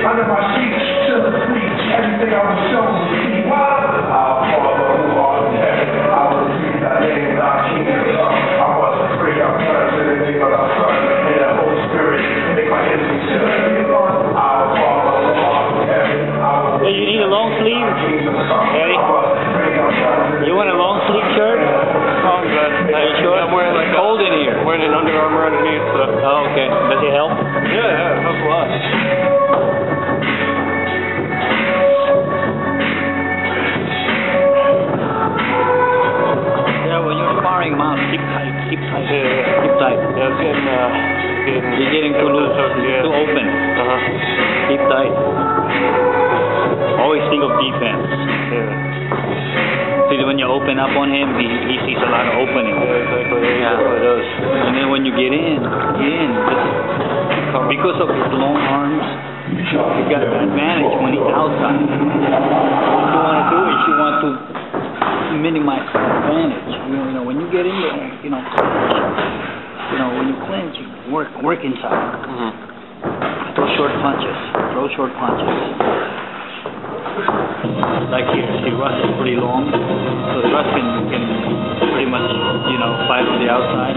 Under my sheets, still asleep, everything I was shown to see. Our Father who art in heaven, I will repeat thy name, thy kingdom come. I wasn't free, I'm turned to the name of thy Son, and the Holy Spirit, make my enemies still. Our Father who art in heaven, I will repeat you need a long sleeve? Eddie? You want a long sleeve shirt? Oh, I'm good. Are you sure? I'm wearing like cold in here. I'm wearing an Under Armour underneath, so. Oh, okay. Does it help? Yeah, it helps a lot. Mouth, keep tight, keep tight, yeah. Keep tight. Yeah, it's getting You're getting too loose, yeah. too open. Keep tight. Always think of defense. Yeah. See, when you open up on him, he sees a lot of opening. Yeah, exactly. Yeah, it does. And then when you get in, because of his long arms, you got an advantage when he's outside. What you want to do is you want to minimize the advantage. You know, when you get in there, when you clinch, you work inside. Throw short punches. Like here, see, Russ is pretty long, so Russ can pretty much, fight on the outside.